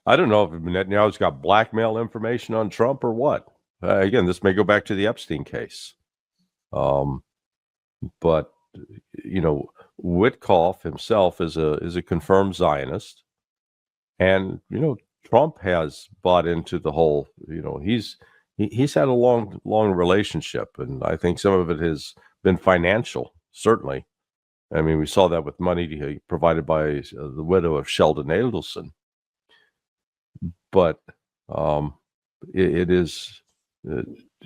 I don't know if Netanyahu's got blackmail information on Trump or what. Again, this may go back to the Epstein case. But Witkoff himself is a confirmed Zionist, and Trump has bought into the whole. He's had a long relationship, and I think some of it has been financial. Certainly, I mean, we saw that with money provided by the widow of Sheldon Adelson. But it is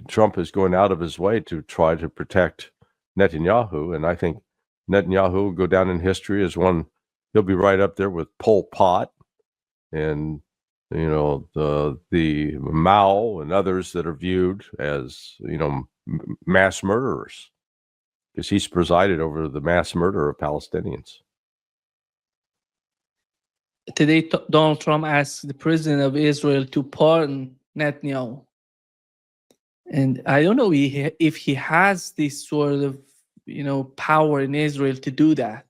Trump is going out of his way to try to protect Netanyahu, and I think Netanyahu will go down in history as one. He'll be right up there with Pol Pot and the Mao and others that are viewed as mass murderers, because he's presided over the mass murder of Palestinians. Today, Donald Trump asked the president of Israel to pardon Netanyahu. And I don't know if he has this sort of, power in Israel to do that.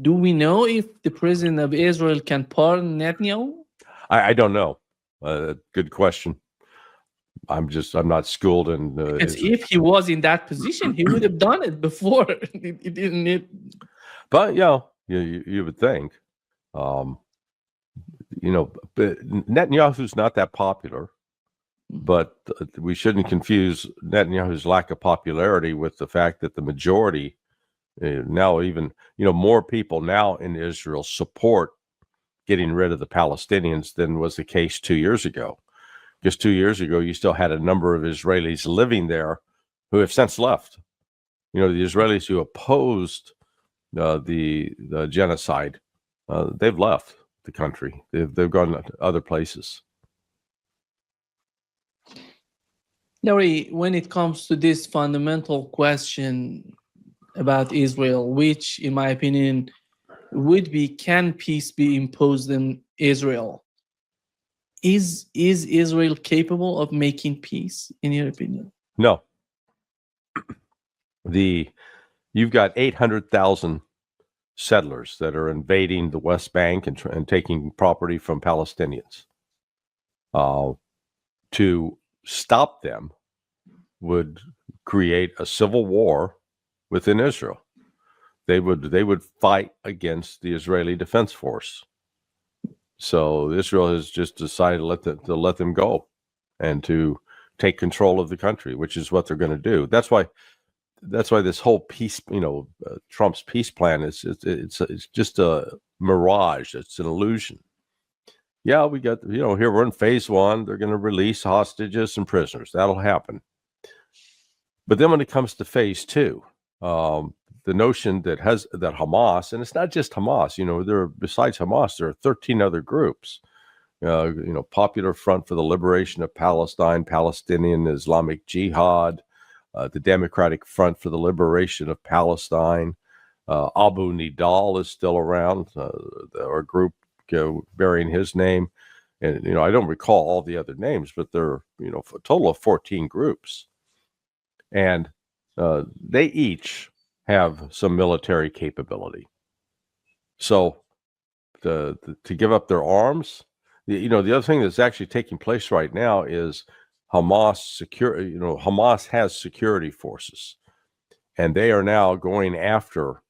Do we know if the president of Israel can pardon Netanyahu? I don't know. Good question. I'm not schooled in. Because if he was in that position, he would have done it before. It didn't need. But you would think. Netanyahu's not that popular, but we shouldn't confuse Netanyahu's lack of popularity with the fact that the majority now, even more people now in Israel support getting rid of the Palestinians than was the case 2 years ago. Just 2 years ago, you still had a number of Israelis living there who have since left. The Israelis who opposed the genocide, they've left the country. They've gone to other places. Larry, when it comes to this fundamental question about Israel, which, in my opinion, would be, can peace be imposed in Israel? Is Israel capable of making peace, in your opinion? No. You've got 800,000 settlers that are invading the West Bank and taking property from Palestinians. To stop them would create a civil war within Israel. They would fight against the Israeli Defense Force. So Israel has just decided to let them go and to take control of the country, which is what they're going to do. That's why this whole peace, Trump's peace plan it's just a mirage. It's an illusion. Yeah, we got, here we're in phase one. They're going to release hostages and prisoners. That'll happen. But then when it comes to phase two, the notion that Hamas, and it's not just Hamas, besides Hamas, there are 13 other groups, Popular Front for the Liberation of Palestine, Palestinian Islamic Jihad, the Democratic Front for the Liberation of Palestine, Abu Nidal is still around, or a group bearing his name. And, I don't recall all the other names, but there are, a total of 14 groups. And they each have some military capability. So to give up their arms, the other thing that's actually taking place right now is Hamas has security forces, and they are now going after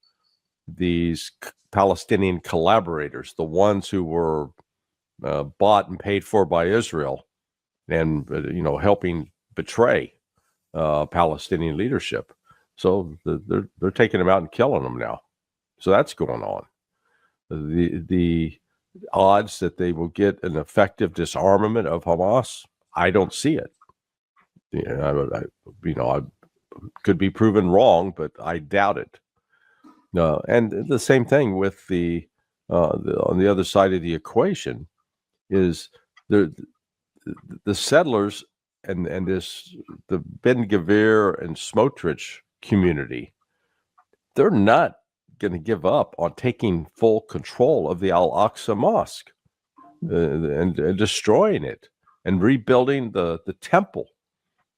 these Palestinian collaborators, the ones who were bought and paid for by Israel, and helping betray Palestinian leadership. So they're taking them out and killing them now. So that's going on. The odds that they will get an effective disarmament of Hamas, I don't see it. I could be proven wrong, but I doubt it. And the same thing with on the other side of the equation is the settlers and the Ben Gvir and Smotrich community. They're not going to give up on taking full control of the Al-Aqsa Mosque and destroying it and rebuilding the temple,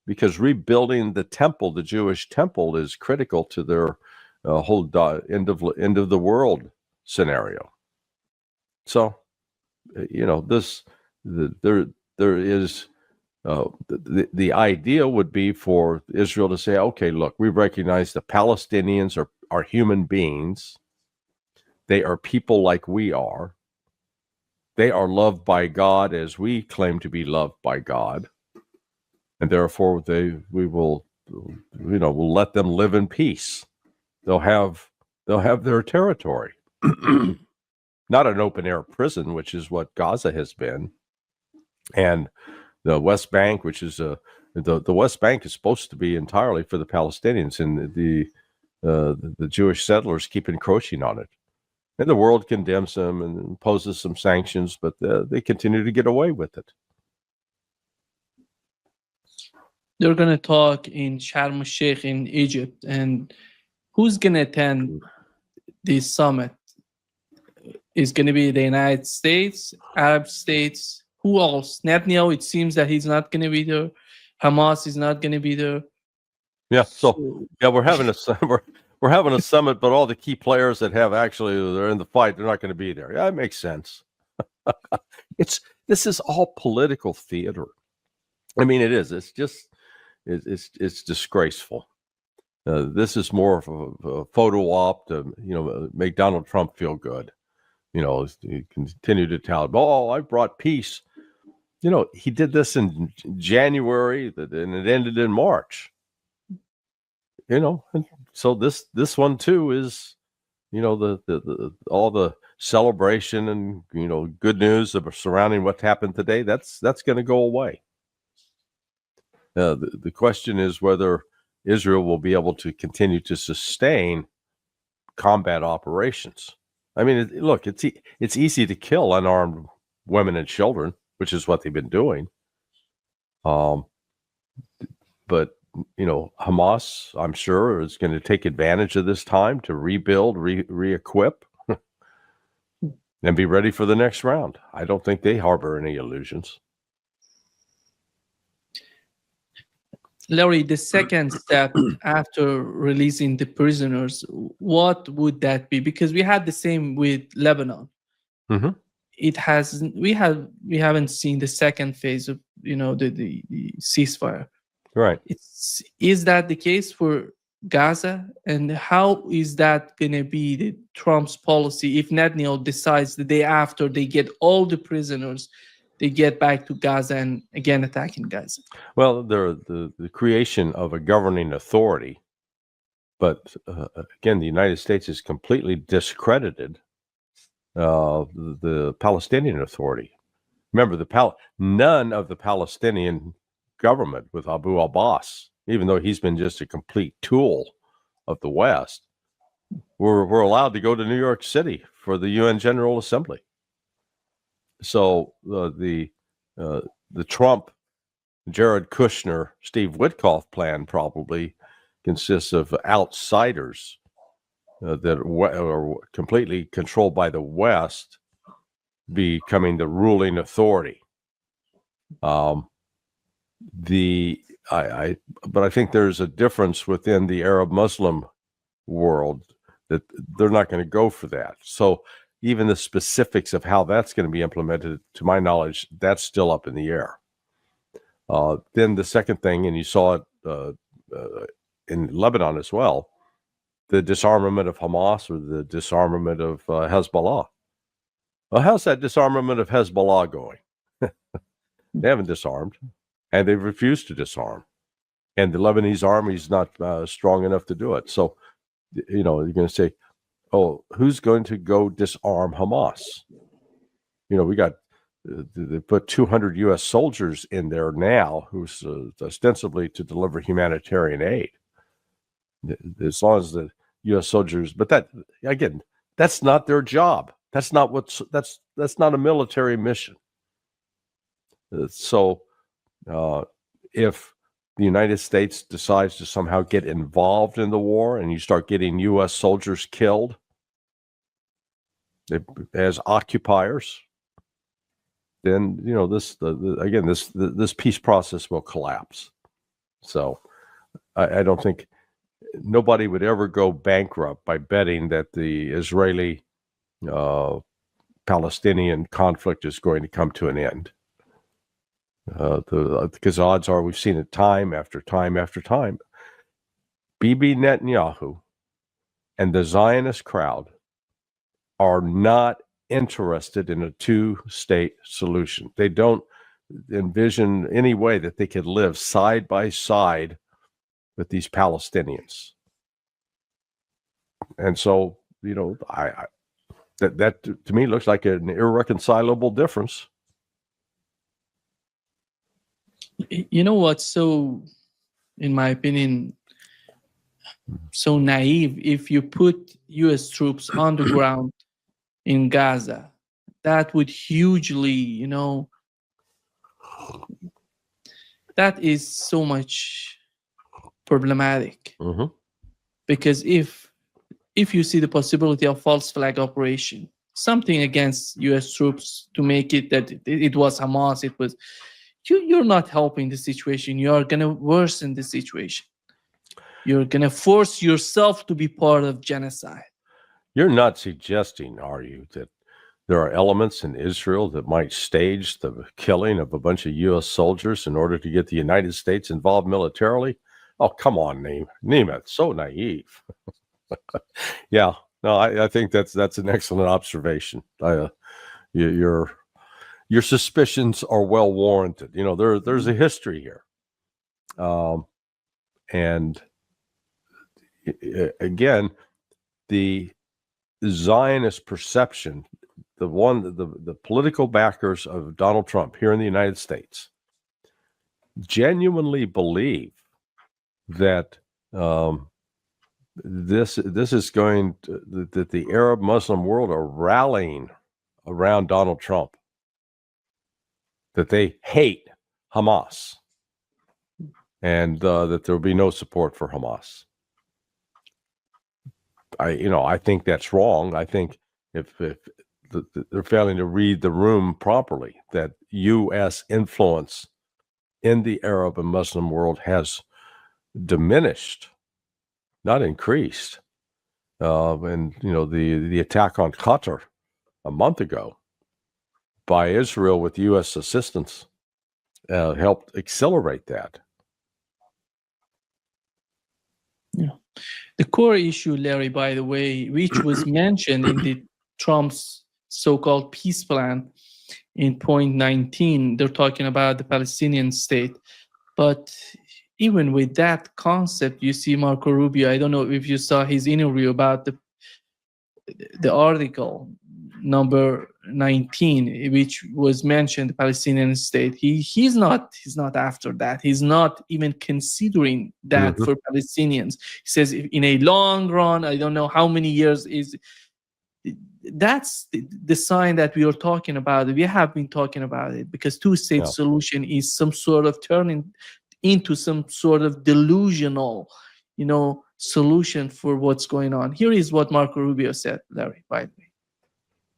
because rebuilding the temple, the Jewish temple, is critical to their whole end of the world scenario. So there is the idea would be for Israel to say, okay, look, we recognize the Palestinians are human beings. They are people like we are. They are loved by God as we claim to be loved by God. And therefore we'll let them live in peace. They'll have their territory. Not an open air prison, which is what Gaza has been. And the West Bank, which is the West Bank is supposed to be entirely for the Palestinians, and the Jewish settlers keep encroaching on it. And the world condemns them and imposes some sanctions, but they continue to get away with it. They're going to talk in Sharm el-Sheikh in Egypt, and who's going to attend this summit? Is going to be the United States, Arab states, who else? Netanyahu, it seems that he's not going to be there. Hamas is not going to be there. Yeah, so we're having a summit, but all the key players that they're in the fight, they're not going to be there. Yeah, it makes sense. This is all political theater. I mean, it is. It's just it's disgraceful. This is more of a photo op to make Donald Trump feel good. He continued to tout, oh, I brought peace. He did this in January and it ended in March. And so this one too is, the all the celebration and good news surrounding what happened today. That's going to go away. The question is whether Israel will be able to continue to sustain combat operations. I mean, look, it's easy to kill unarmed women and children, which is what they've been doing. But Hamas, I'm sure, is going to take advantage of this time to rebuild, re-equip, and be ready for the next round. I don't think they harbor any illusions. Larry, the second step after releasing the prisoners, what would that be? Because we had the same with Lebanon. Mm-hmm. We haven't seen the second phase of the ceasefire. Right. Is that the case for Gaza? And how is that going to be the Trump's policy if Netanyahu decides the day after they get all the prisoners, they get back to Gaza and again attacking Gaza? Well, the creation of a governing authority, but again, the United States has completely discredited the Palestinian Authority. Remember, none of the Palestinian government with Abu Abbas, even though he's been just a complete tool of the West, were allowed to go to New York City for the UN General Assembly. So the Trump, Jared Kushner, Steve Witkoff plan probably consists of outsiders that are completely controlled by the West becoming the ruling authority. But I think there's a difference within the Arab Muslim world that they're not going to go for that. So even the specifics of how that's going to be implemented, to my knowledge, that's still up in the air. Then the second thing, and you saw it in Lebanon as well, the disarmament of Hamas or the disarmament of Hezbollah. Well, how's that disarmament of Hezbollah going? They haven't disarmed, and they've refused to disarm. And the Lebanese army is not strong enough to do it. So, you're going to say, oh, who's going to go disarm Hamas? We got, they put 200 U.S. soldiers in there now who's ostensibly to deliver humanitarian aid. As long as the U.S. soldiers, but that, again, that's not their job. That's not that's not a military mission. So if the United States decides to somehow get involved in the war and you start getting U.S. soldiers killed as occupiers, then this peace process will collapse. So I don't think nobody would ever go bankrupt by betting that the Israeli Palestinian conflict is going to come to an end. Because odds are we've seen it time after time after time. Bibi Netanyahu and the Zionist crowd are not interested in a two-state solution. They don't envision any way that they could live side by side with these Palestinians. And so, that to me looks like an irreconcilable difference. You know what's so, in my opinion, so naive? If you put U.S. troops on the ground in Gaza, that would hugely, that is so much problematic. Mm-hmm. Because if you see the possibility of false flag operation, something against U.S. troops to make it that it was Hamas, it was, you're not helping the situation. You are going to worsen the situation. You're going to force yourself to be part of genocide. You're not suggesting, are you, that there are elements in Israel that might stage the killing of a bunch of U.S. soldiers in order to get the United States involved militarily? Oh, come on, Nima. It's so naive. Yeah, no, I think that's an excellent observation. Your suspicions are well warranted. There's a history here, and again, the Zionist perception, the political backers of Donald Trump here in the United States, genuinely believe that this is going to, that the Arab Muslim world are rallying around Donald Trump, that they hate Hamas, and that there will be no support for Hamas. I think that's wrong. I think if they're failing to read the room properly, that U.S. influence in the Arab and Muslim world has diminished, not increased. And the attack on Qatar a month ago by Israel with U.S. assistance helped accelerate that. Yeah. The core issue, Larry, by the way, which was mentioned in the Trump's so-called peace plan in point 19, they're talking about the Palestinian state. But even with that concept, you see Marco Rubio, I don't know if you saw his interview about the article number 19, which was mentioned, the Palestinian state. He's not after that. He's not even considering that for Palestinians. He says in a long run, I don't know how many years is. That's the sign that we are talking about. We have been talking about it, because two-state solution is some sort of turning into some sort of delusional, solution for what's going on. Here is what Marco Rubio said, Larry, by the way.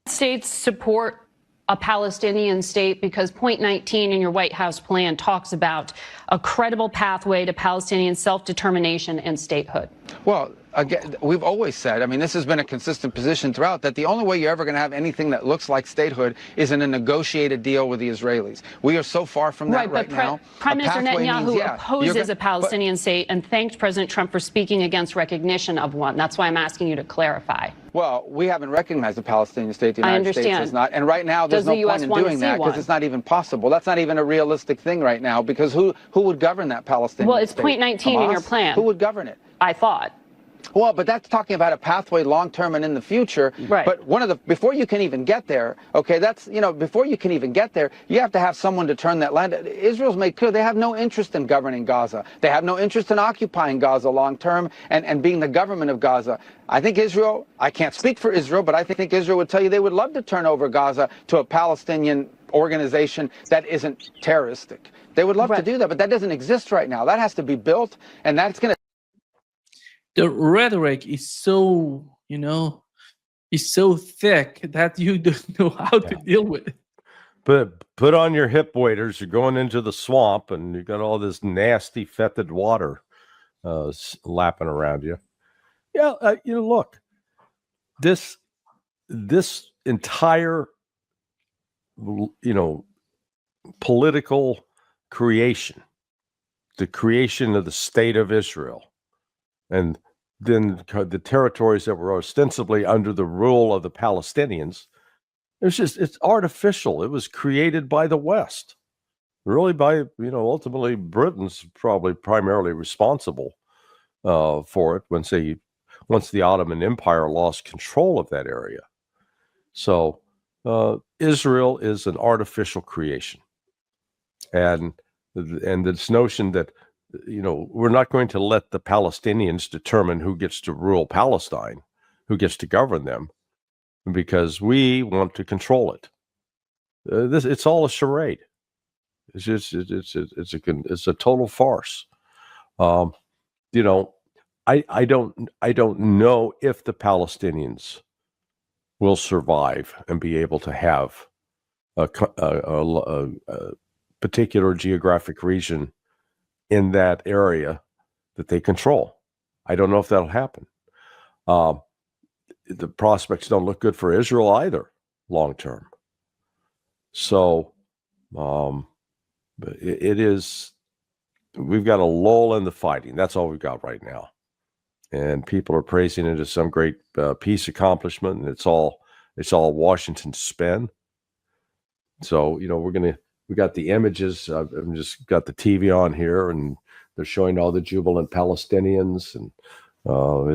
States support a Palestinian state because point 19 in your White House plan talks about a credible pathway to Palestinian self-determination and statehood. Well, again, we've always said, this has been a consistent position throughout, that the only way you're ever going to have anything that looks like statehood is in a negotiated deal with the Israelis. We are so far from that right now. Prime Minister Netanyahu opposes a Palestinian state and thanked President Trump for speaking against recognition of one. That's why I'm asking you to clarify. Well, we haven't recognized a Palestinian state. The United States has not. And right now, there's no point in doing that, because it's not even possible. That's not even a realistic thing right now, because who would govern that Palestinian state? Well, it's point 19 in your plan. Who would govern it? I thought. Well, but that's talking about a pathway long term and in the future. Right. But before you can even get there, before you can even get there, you have to have someone to turn that land. Israel's made clear they have no interest in governing Gaza. They have no interest in occupying Gaza long term and being the government of Gaza. I think Israel, I can't speak for Israel, but I think Israel would tell you they would love to turn over Gaza to a Palestinian organization that isn't terroristic. They would love to do that, but that doesn't exist right now. That has to be built, and that's going to. The rhetoric is so, is so thick that you don't know how to deal with it. But put on your hip waders. You're going into the swamp, and you got all this nasty, fetid water lapping around you. Yeah, look, this entire political creation, the creation of the state of Israel, and then the territories that were ostensibly under the rule of the Palestinians, it's artificial. It was created by the West, really by, ultimately Britain's probably primarily responsible for it once the Ottoman Empire lost control of that area. So Israel is an artificial creation. And this notion that, we're not going to let the Palestinians determine who gets to rule Palestine, who gets to govern them, because we want to control it. It's all a charade. It's a total farce. I don't know if the Palestinians will survive and be able to have a particular geographic region in that area that they control. I don't know if that'll happen. The prospects don't look good for Israel either, long term. So we've got a lull in the fighting. That's all we've got right now. And people are praising it as some great peace accomplishment, and it's all Washington spin. So, we got the images. I've just got the TV on here, and they're showing all the jubilant Palestinians and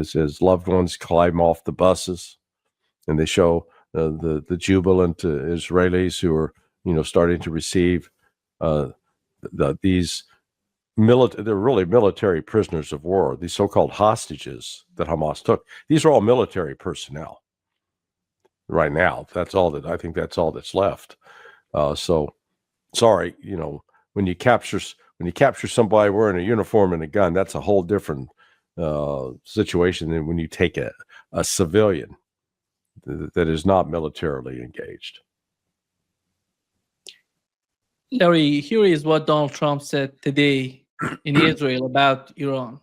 his loved ones climb off the buses, and they show the jubilant Israelis who are, starting to receive these they're really military prisoners of war, these so-called hostages that Hamas took. These are all military personnel right now. I think that's all that's left. So sorry, when you capture somebody wearing a uniform and a gun, that's a whole different situation than when you take a civilian that is not militarily engaged. Larry, here is what Donald Trump said today in Israel about Iran.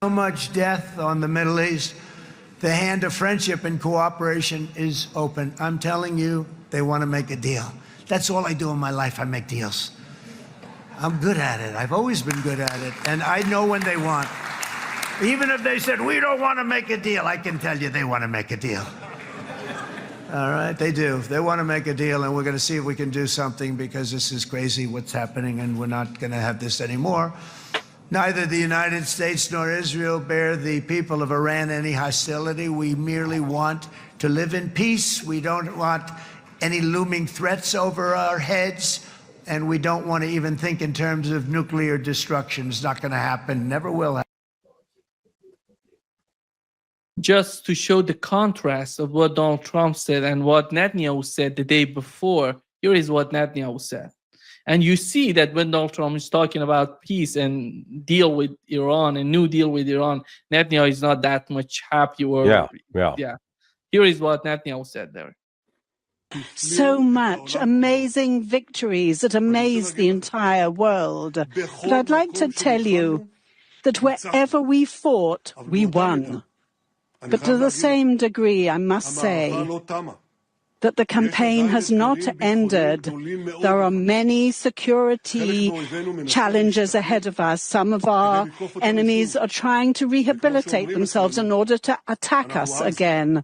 So much death on the Middle East. The hand of friendship and cooperation is open. I'm telling you, they want to make a deal. That's all I do in my life. I make deals. I'm good at it. I've always been good at it. And I know when they want. Even if they said, we don't want to make a deal, I can tell you they want to make a deal. All right, they do. They want to make a deal, and we're going to see if we can do something, because this is crazy what's happening, and we're not going to have this anymore. Neither the United States nor Israel bear the people of Iran any hostility. We merely want to live in peace. We don't want any looming threats over our heads, and we don't want to even think in terms of nuclear destruction. It's not going to happen, never will happen. Just to show the contrast of what Donald Trump said and what Netanyahu said the day before, here is what Netanyahu said. And you see that when Donald Trump is talking about peace and deal with Iran and new deal with Iran, Netanyahu is not that much happy. Yeah. Here is what Netanyahu said there. So much amazing victories that amazed the entire world. But I'd like to tell you that wherever we fought, we won. But to the same degree, I must say that the campaign has not ended. There are many security challenges ahead of us. Some of our enemies are trying to rehabilitate themselves in order to attack us again.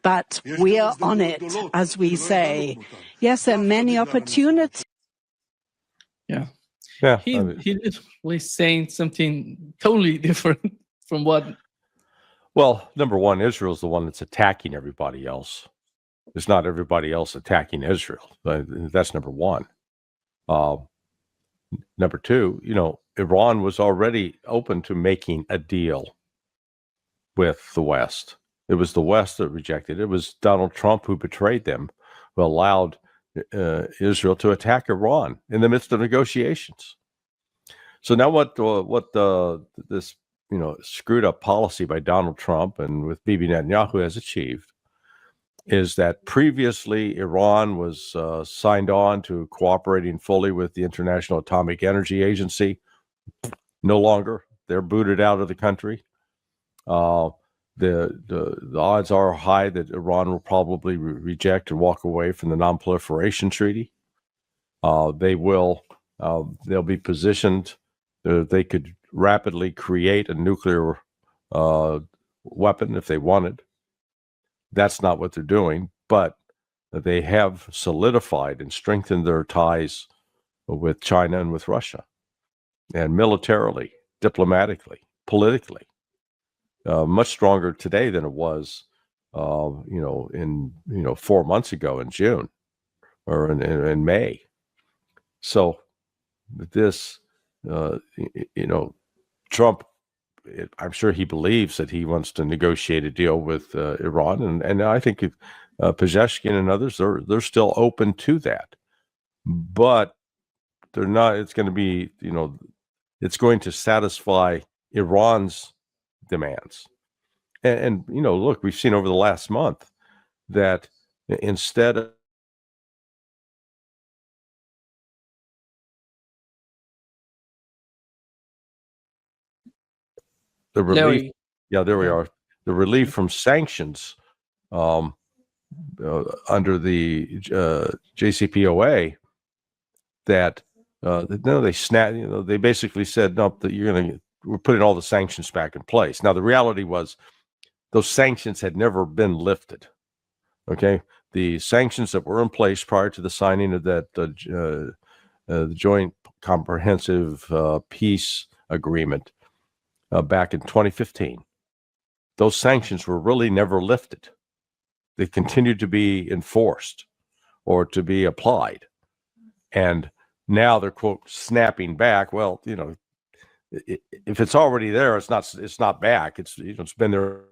But we are on it, as we say. Yes, there are many opportunities. Yeah. He was saying something totally different from what... Well, number one, Israel's the one that's attacking everybody else. It's not everybody else attacking Israel. That's number one. Number two, Iran was already open to making a deal with the West. It was the West that rejected it. It was Donald Trump who betrayed them, who allowed Israel to attack Iran in the midst of negotiations. So now what this screwed up policy by Donald Trump and with Bibi Netanyahu has achieved is that previously Iran was signed on to cooperating fully with the International Atomic Energy Agency. No longer. They're booted out of the country. the odds are high that Iran will probably reject and walk away from the Non-Proliferation Treaty. They'll be positioned. They could rapidly create a nuclear weapon if they wanted. That's not what they're doing, but they have solidified and strengthened their ties with China and with Russia, and militarily, diplomatically, politically, much stronger today than it was, 4 months ago in June or in May. So this, Trump, I'm sure he believes that he wants to negotiate a deal with Iran, and I think Pezeshkian and others, they're still open to that, but they're not. It's going to be, it's going to satisfy Iran's demands, and look, we've seen over the last month that instead of the relief, Larry. yeah, there we are. The relief from sanctions under the JCPOA, that they snap. They basically said, no, that we're putting all the sanctions back in place. Now the reality was those sanctions had never been lifted. Okay, the sanctions that were in place prior to the signing of that the Joint Comprehensive Peace Agreement back in 2015, those sanctions were really never lifted. They continued to be enforced or to be applied. And now they're, quote, snapping back. Well, if it's already there, it's not back. It's been there.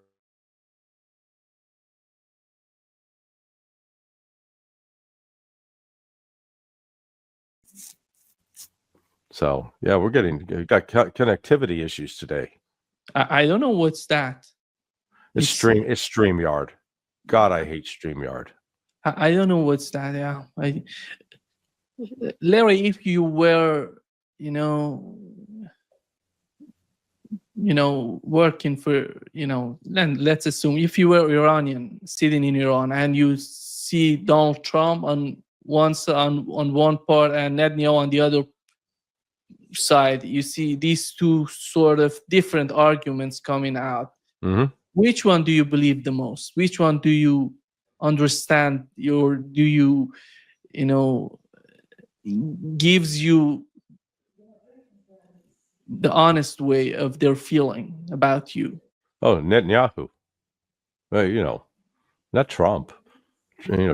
So yeah, we got connectivity issues today. I don't know what's that. It's StreamYard. God, I hate StreamYard. I don't know what's that. Yeah, Larry, if you were, working for, and let's assume if you were Iranian sitting in Iran and you see Donald Trump on one part and Netanyahu on the other side, you see these two sort of different arguments coming out. Mm-hmm. Which one do you believe the most? Which one do you understand? Gives you the honest way of their feeling about you? Oh, Netanyahu. Well, not Trump.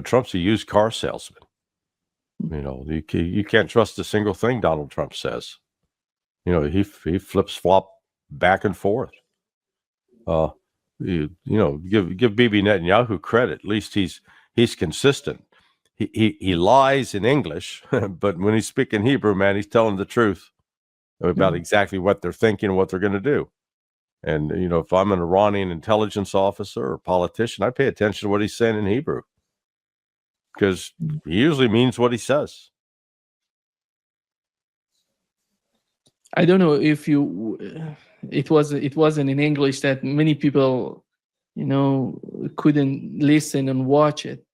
Trump's a used car salesman. You can't trust a single thing Donald Trump says. He flips flop back and forth. Give Bibi Netanyahu credit. At least he's consistent. He lies in English, but when he's speaking Hebrew, man, he's telling the truth about exactly what they're thinking and what they're going to do. And if I'm an Iranian intelligence officer or politician, I pay attention to what he's saying in Hebrew, because he usually means what he says. I don't know if it wasn't in English that many people, couldn't listen and watch it.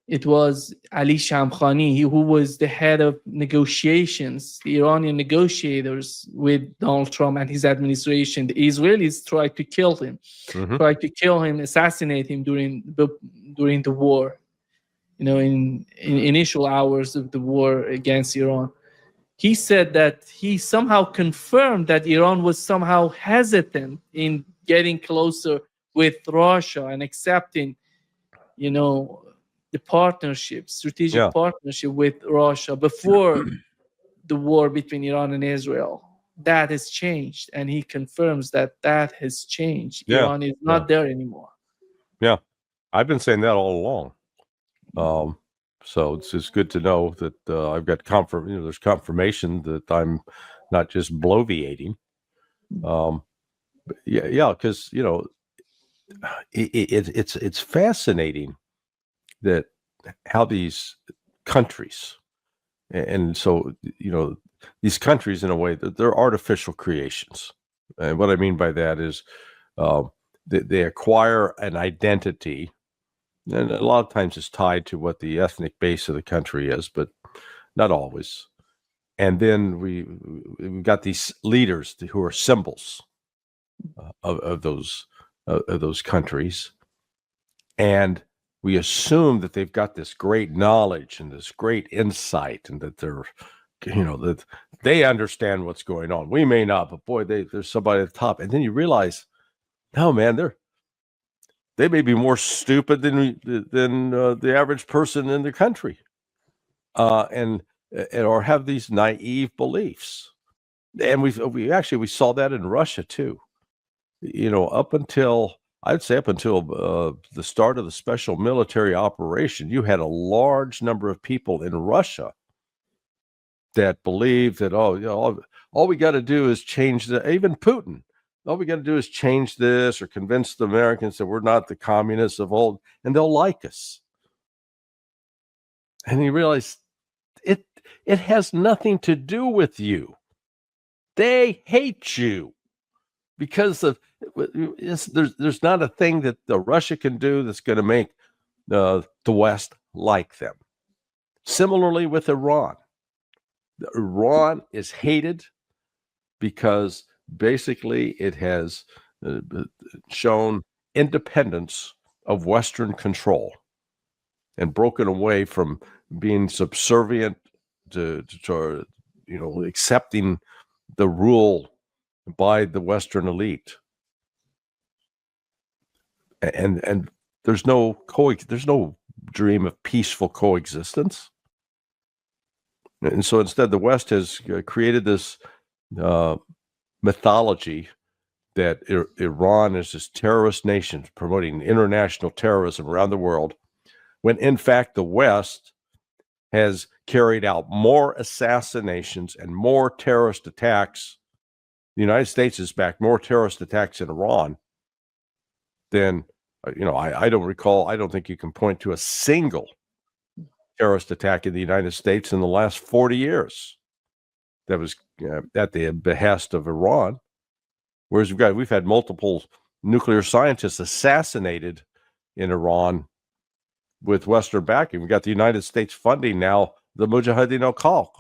It was Ali Shamkhani, who was the head of negotiations, the Iranian negotiators with Donald Trump and his administration. The Israelis tried to kill him, assassinate him during the war, in initial hours of the war against Iran. He said that he somehow confirmed that Iran was somehow hesitant in getting closer with Russia and accepting, the strategic partnership with Russia before the war between Iran and Israel. That has changed, and he confirms that has changed. Yeah. Iran is not there anymore. Yeah, I've been saying that all along. So it's good to know that I've got there's confirmation that I'm not just bloviating. Because it's fascinating that how these countries, and so these countries, in a way, that they're artificial creations. And what I mean by that is they acquire an identity, and a lot of times it's tied to what the ethnic base of the country is, but not always. And then we've got these leaders who are symbols of those countries, and we assume that they've got this great knowledge and this great insight, and that they're, that they understand what's going on. We may not, but boy, there's somebody at the top. And then you realize, no, man, they may be more stupid than the average person in the country, and or have these naive beliefs. And we saw that in Russia too. Up until the start of the special military operation, you had a large number of people in Russia that believed that, all we got to do is change even Putin. All we got to do is change this or convince the Americans that we're not the communists of old, and they'll like us. And you realize it has nothing to do with you. They hate you because there's not a thing that Russia can do that's going to make the West like them. Similarly with Iran. Iran is hated because basically it has shown independence of Western control and broken away from being subservient to accepting the rule by the Western elite. And there's no dream of peaceful coexistence. And so instead, the West has created this mythology that Iran is this terrorist nation promoting international terrorism around the world, when in fact the West has carried out more assassinations and more terrorist attacks. The United States has backed more terrorist attacks in Iran than, I don't think you can point to a single terrorist attack in the United States in the last 40 years that was at the behest of Iran. Whereas we've had multiple nuclear scientists assassinated in Iran with Western backing. We've got the United States funding now the Mujahideen al-Khalq,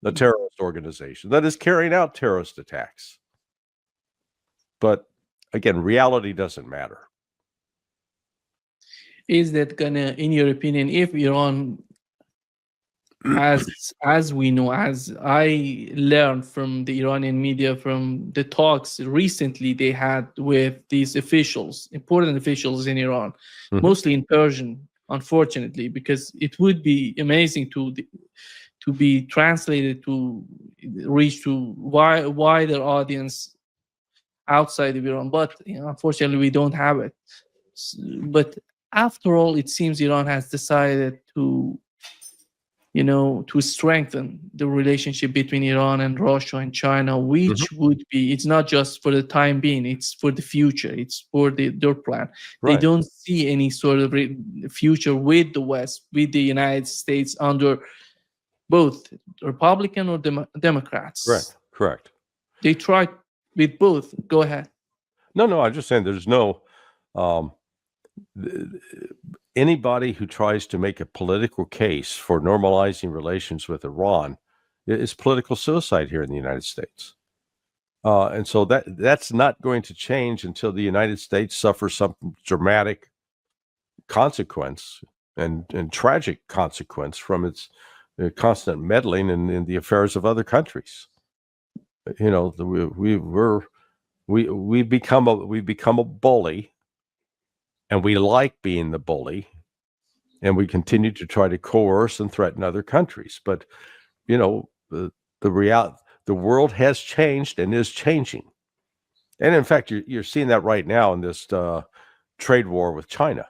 the terrorist organization that is carrying out terrorist attacks. But again, reality doesn't matter. Is that gonna, in your opinion, if Iran, as we know, as I learned from the Iranian media, from the talks recently they had with these important officials in Iran, mostly in Persian, unfortunately, because it would be amazing to be translated to reach to wider audience outside of Iran. But unfortunately, we don't have it. But after all, it seems Iran has decided to strengthen the relationship between Iran and Russia and China, which would be, it's not just for the time being, it's for the future, it's for their plan. Right. They don't see any sort of future with the West, with the United States under both Republican or Democrats. Right, correct. They tried with both. Go ahead. No, I'm just saying there's no... anybody who tries to make a political case for normalizing relations with Iran is political suicide here in the United States. And so that's not going to change until the United States suffers some dramatic consequence and tragic consequence from its constant meddling in the affairs of other countries. We become a bully. And we like being the bully, and we continue to try to coerce and threaten other countries. But, the world has changed and is changing. And in fact, you're seeing that right now in this trade war with China.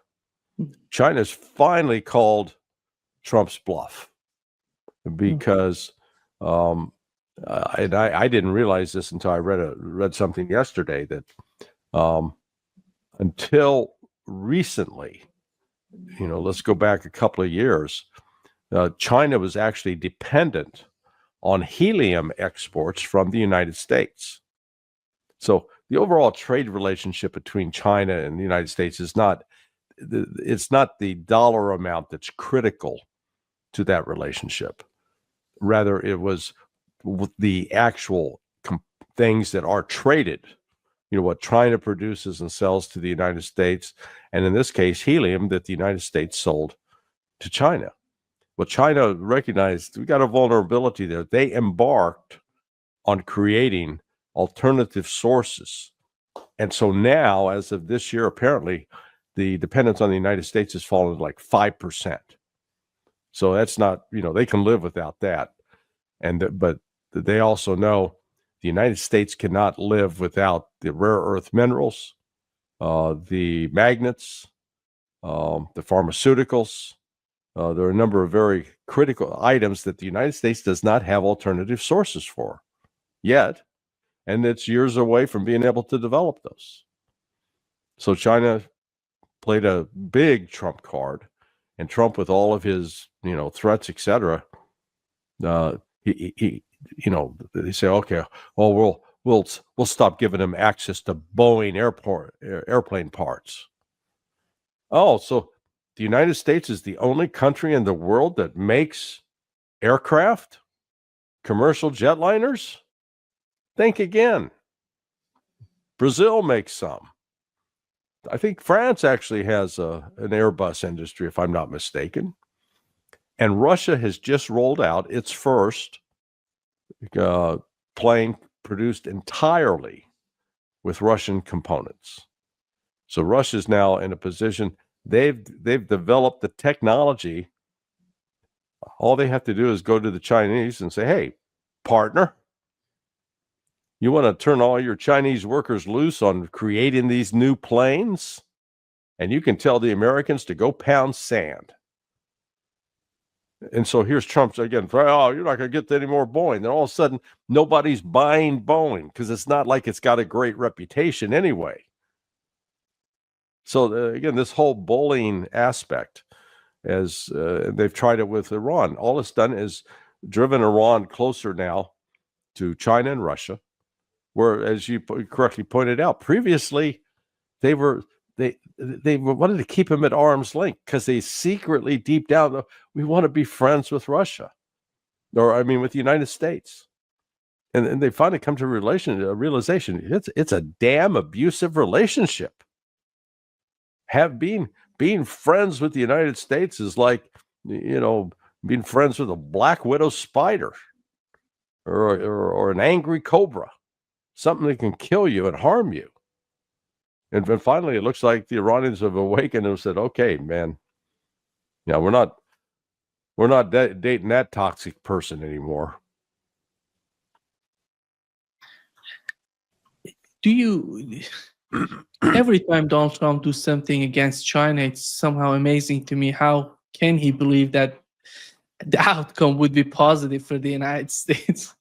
China's finally called Trump's bluff because, and I didn't realize this until I read something yesterday that until recently, let's go back a couple of years, China was actually dependent on helium exports from the United States. So the overall trade relationship between China and the United States is not, it's not the dollar amount that's critical to that relationship. Rather, it was the actual things that are traded, what China produces and sells to the United States, and in this case, helium that the United States sold to China. Well, China recognized we got a vulnerability there. They embarked on creating alternative sources. And so now, as of this year, apparently, the dependence on the United States has fallen to like 5%. So that's not, they can live without that. But they also know the United States cannot live without the rare earth minerals, the magnets, the pharmaceuticals. There are a number of very critical items that the United States does not have alternative sources for yet, and it's years away from being able to develop those. So China played a big trump card, and Trump, with all of his threats, etc., he they say, okay, well we'll stop giving them access to Boeing airplane parts. Oh, so the United States is the only country in the world that makes aircraft, commercial jetliners? Think again. Brazil makes some. I think France actually has an Airbus industry, if I'm not mistaken. And Russia has just rolled out its first plane produced entirely with Russian components. So Russia's now in a position, they've developed the technology. All they have to do is go to the Chinese and say, hey, partner, you want to turn all your Chinese workers loose on creating these new planes? And you can tell the Americans to go pound sand. And so here's Trump again, oh, you're not going to get any more Boeing. Then all of a sudden, nobody's buying Boeing because it's not like it's got a great reputation anyway. So again, this whole bullying aspect, as they've tried it with Iran, all it's done is driven Iran closer now to China and Russia, where, as you correctly pointed out, previously they wanted to keep him at arm's length because they secretly, deep down, we want to be friends with Russia, with the United States. And they finally come to a realization it's a damn abusive relationship. Being friends with the United States is like, being friends with a black widow spider or an angry cobra, something that can kill you and harm you. And then finally, it looks like the Iranians have awakened and said, okay, man, we're not dating that toxic person anymore. Every time Donald Trump do something against China, it's somehow amazing to me. How can he believe that the outcome would be positive for the United States?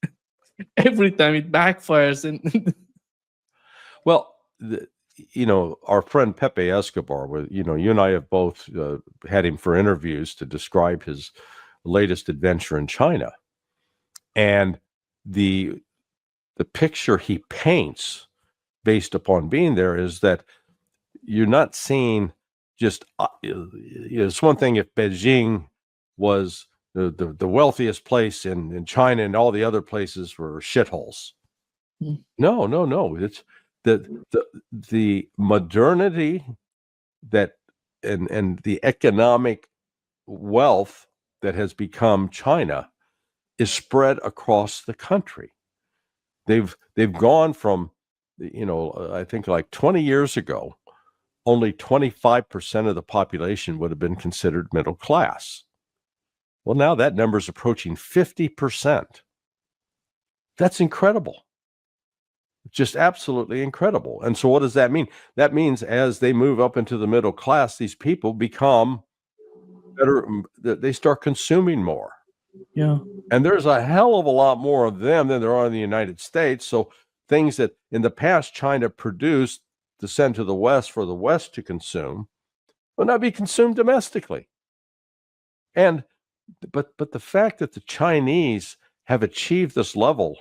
Every time it backfires. And well, our friend Pepe Escobar, you and I have both had him for interviews to describe his latest adventure in China. And the picture he paints based upon being there is that you're not seeing just, it's one thing if Beijing was the wealthiest place in China and all the other places were shitholes. No. It's the modernity that and the economic wealth that has become China is spread across the country. They've gone from, I think like 20 years ago, only 25% of the population would have been considered middle class. Well, now that number is approaching 50%. That's incredible. Just absolutely incredible. And so what does that mean? That means as they move up into the middle class, these people become better, they start consuming more. Yeah. And there's a hell of a lot more of them than there are in the United States. So things that in the past China produced to send to the West for the West to consume will now be consumed domestically. But the fact that the Chinese have achieved this level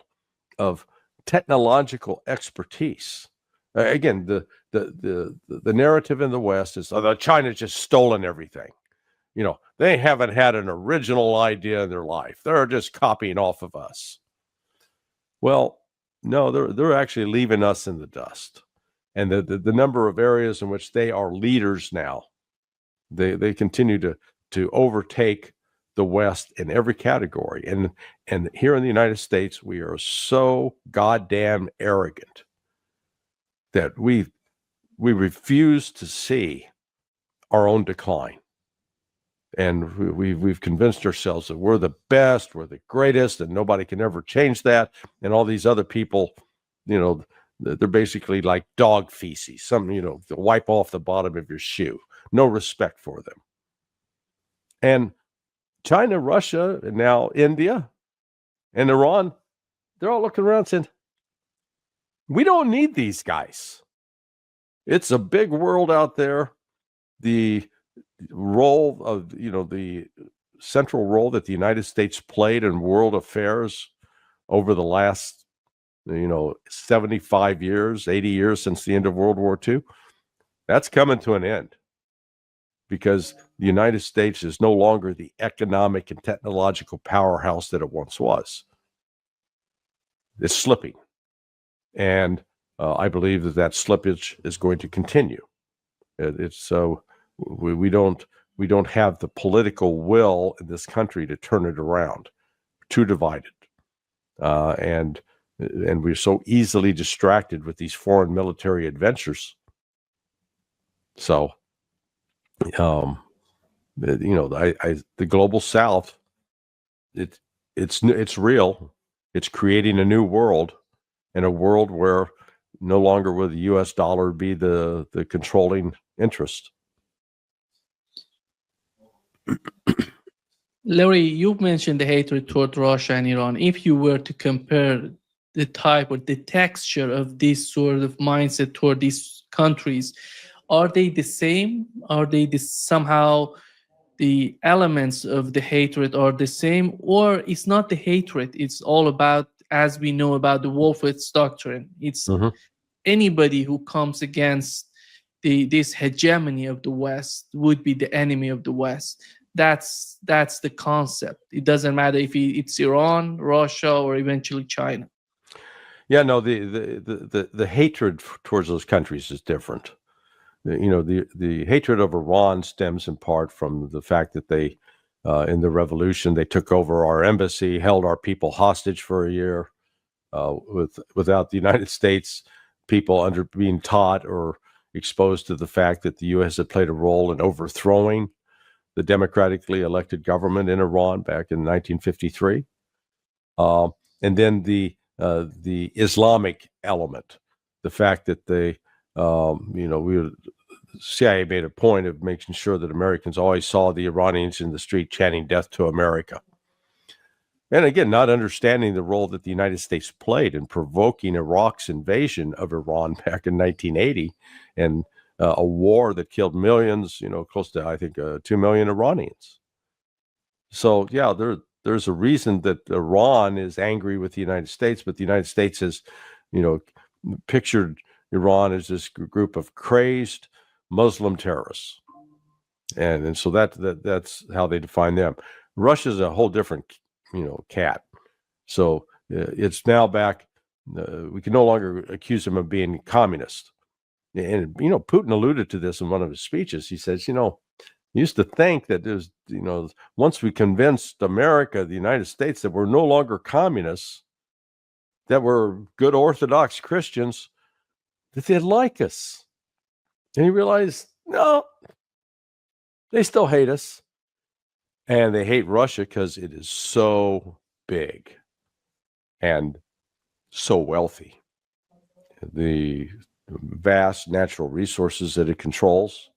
of technological expertise again, the narrative in the West is, oh, China's just stolen everything. You know, they haven't had an original idea in their life. They're just copying off of us. Well, no, they're actually leaving us in the dust. And the number of areas in which they are leaders now, they continue to overtake the West in every category. And here in the United States, we are so goddamn arrogant that we refuse to see our own decline. And we've convinced ourselves that we're the best, we're the greatest, and nobody can ever change that. And all these other people, you know, they're basically like dog feces, some, you know, wipe off the bottom of your shoe. No respect for them. And China, Russia, and now India and Iran, they're all looking around saying, we don't need these guys. It's a big world out there. The role of, you know, the central role that the United States played in world affairs over the last, you know, 75 years, 80 years since the end of World War II, that's coming to an end because the United States is no longer the economic and technological powerhouse that it once was. It's slipping. And I believe that slippage is going to continue. It's so we don't have the political will in this country to turn it around. We're too divided, and we're so easily distracted with these foreign military adventures. So, you know, the global South, it's real. It's creating a new world, and a world where no longer will the U.S. dollar be the controlling interest. Larry, you've mentioned the hatred toward Russia and Iran. If you were to compare the type or the texture of this sort of mindset toward these countries, are they the same? Are they somehow the elements of the hatred are the same? Or it's not the hatred, it's all about, as we know about the Wolfowitz doctrine, it's anybody who comes against this hegemony of the West would be the enemy of the West. That's the concept. It doesn't matter if it's Iran, Russia, or eventually China. Yeah, no, the hatred towards those countries is different. You know, the hatred of Iran stems in part from the fact that they, in the revolution, they took over our embassy, held our people hostage for a year, without the United States people being taught or exposed to the fact that the U.S. had played a role in overthrowing the democratically elected government in Iran back in 1953, and then the Islamic element, the fact that they, you know, CIA made a point of making sure that Americans always saw the Iranians in the street chanting "Death to America," and again, not understanding the role that the United States played in provoking Iraq's invasion of Iran back in 1980, and a war that killed millions, you know, close to, I think, 2 million Iranians. So, yeah, there's a reason that Iran is angry with the United States, but the United States has, you know, pictured Iran as this group of crazed Muslim terrorists. And so that's how they define them. Russia's a whole different, you know, cat. So it's now back. We can no longer accuse them of being communist. And, you know, Putin alluded to this in one of his speeches. He says, you know, he used to think that there's, you know, once we convinced America, the United States, that we're no longer communists, that we're good Orthodox Christians, that they'd like us. And he realized, no, they still hate us. And they hate Russia because it is so big and so wealthy. The vast natural resources that it controls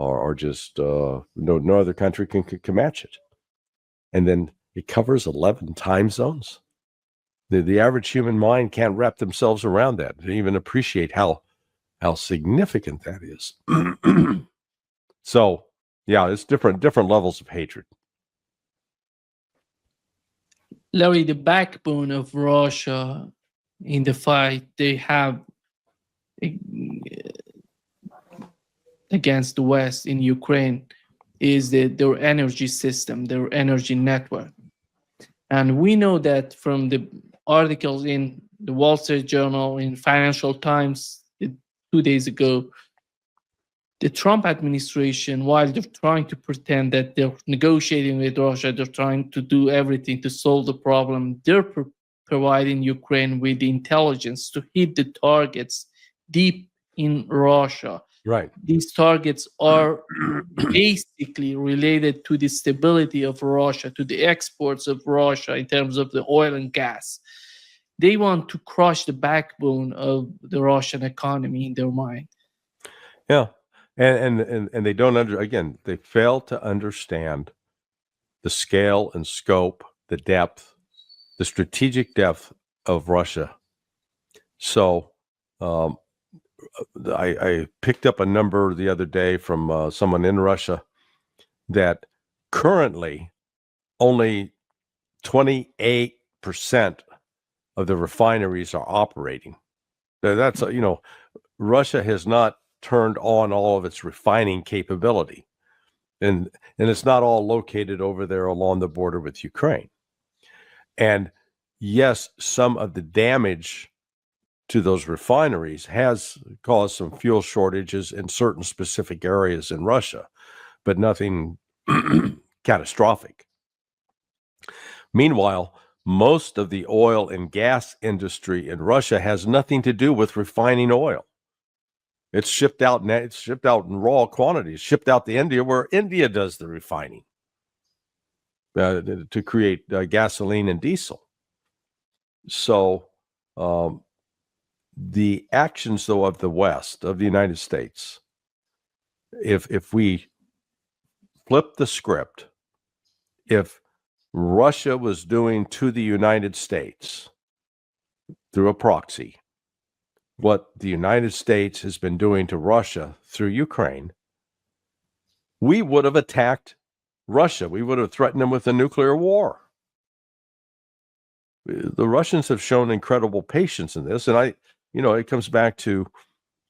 are just no other country can match it. And then it covers 11 time zones. The average human mind can't wrap themselves around that to even appreciate how significant that is. So, yeah, it's different levels of hatred. Larry, the backbone of Russia in the fight, they have against the West in Ukraine is their energy system, their energy network. And we know that from the articles in the Wall Street Journal, in Financial Times 2 days ago, the Trump administration, while they're trying to pretend that they're negotiating with Russia, they're trying to do everything to solve the problem, they're providing Ukraine with the intelligence to hit the targets deep in Russia. Right. These targets are basically related to the stability of Russia, to the exports of Russia in terms of the oil and gas. They want to crush the backbone of the Russian economy in their mind. Yeah. And they don't again, they fail to understand the scale and scope, the depth, the strategic depth of Russia. So I picked up a number the other day from someone in Russia that currently only 28% of the refineries are operating. That's, Russia has not turned on all of its refining capability. And it's not all located over there along the border with Ukraine. And yes, some of the damage to those refineries has caused some fuel shortages in certain specific areas in Russia, but nothing catastrophic. Meanwhile, most of the oil and gas industry in Russia has nothing to do with refining oil. It's shipped out in raw quantities, shipped out to India, where India does the refining to create gasoline and diesel. So the actions, though, of the West, of the United States, if we flip the script, if Russia was doing to the United States through a proxy what the United States has been doing to Russia through Ukraine, we would have attacked Russia. We would have threatened them with a nuclear war. The Russians have shown incredible patience in this, and it comes back to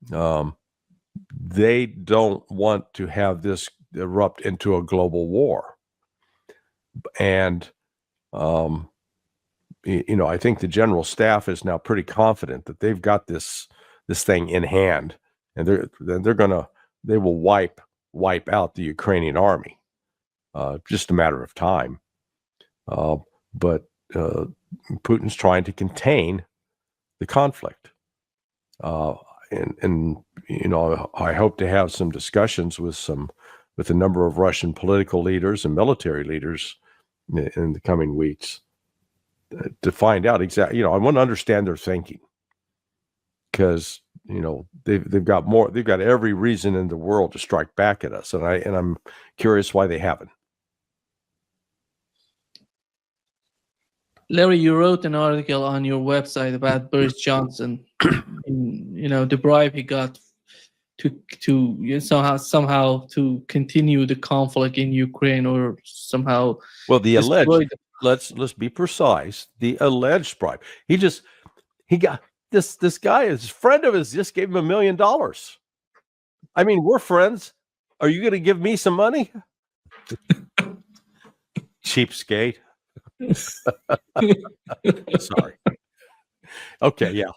they don't want to have this erupt into a global war. And I think the general staff is now pretty confident that they've got this thing in hand, and they will wipe out the Ukrainian army, just a matter of time. But Putin's trying to contain the conflict, and I hope to have some discussions with a number of Russian political leaders and military leaders in the coming weeks to find out exactly. I want to understand their thinking, because they've got every reason in the world to strike back at us, and I'm curious why they haven't. Larry, you wrote an article on your website about Boris Johnson, the bribe he got to somehow to continue the conflict in Ukraine, or somehow. Well, the alleged. Let's be precise. The alleged bribe. He got this guy, his friend of his, just gave him $1 million. I mean, we're friends. Are you going to give me some money? Cheapskate. Sorry. Okay, yeah.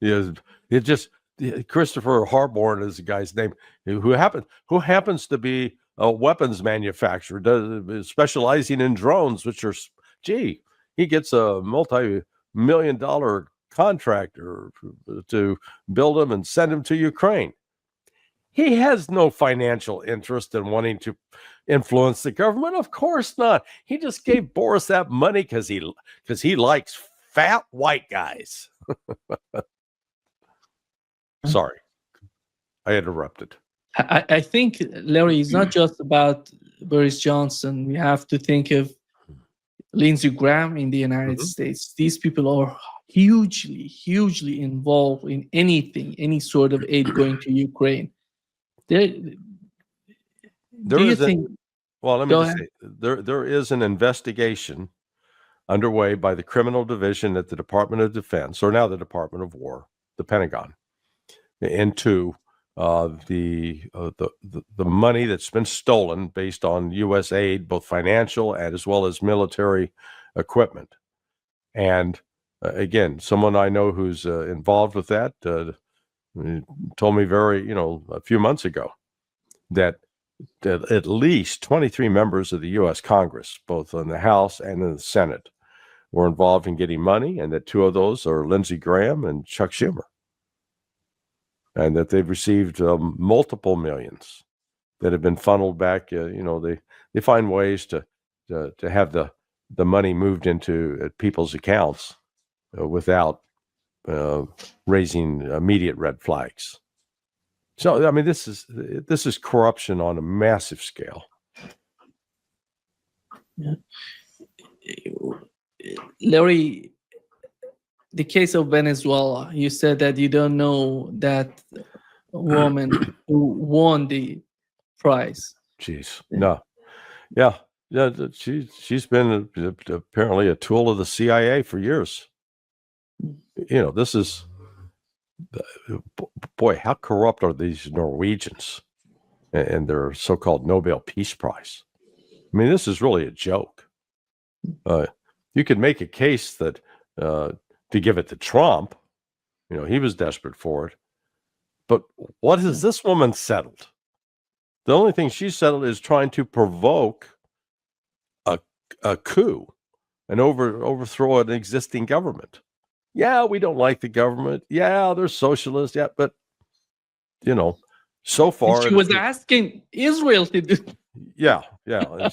It just Christopher Harborn is the guy's name, who happens to be a weapons manufacturer, specializing in drones, which are, he gets a multi-million-dollar contractor to build them and send them to Ukraine. He has no financial interest in wanting to influence the government. Of course not. He just gave Boris that money because he likes fat white guys. Sorry, I interrupted. I think, Larry, it's not just about Boris Johnson. We have to think of Lindsey Graham in the United States. These people are hugely involved in any sort of aid going to Ukraine. There is an investigation underway by the Criminal Division at the Department of Defense, or now the Department of War, the Pentagon, into the money that's been stolen based on U.S. aid, both financial and as well as military equipment. And again, someone I know who's involved with that told me a few months ago that at least 23 members of the U.S. Congress, both in the House and in the Senate, were involved in getting money, and that two of those are Lindsey Graham and Chuck Schumer, and that they've received multiple millions that have been funneled back. They find ways to have the money moved into people's accounts without raising immediate red flags. So, I mean, this is corruption on a massive scale. Yeah. Larry, the case of Venezuela, you said that you don't know that woman who won the prize. Jeez, no, yeah. She's been apparently a tool of the CIA for years. This is, boy, how corrupt are these Norwegians and their so-called Nobel Peace Prize? I mean, this is really a joke. You could make a case that to give it to Trump, he was desperate for it. But what has this woman settled? The only thing she settled is trying to provoke a coup and overthrow an existing government. Yeah, we don't like the government. Yeah, they're socialists. Yeah, but so far She was asking Israel to do. Yeah, and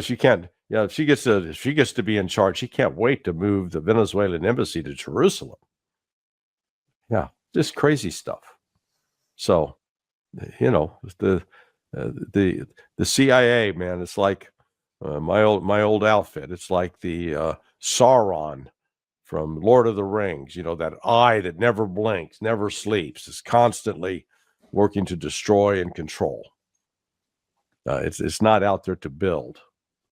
she can't. Yeah, if she gets to be in charge, she can't wait to move the Venezuelan embassy to Jerusalem. Yeah, just crazy stuff. So, the CIA, man, it's like my old outfit. It's like the Sauron from Lord of the Rings. That eye that never blinks, never sleeps, is constantly working to destroy and control. It's not out there to build.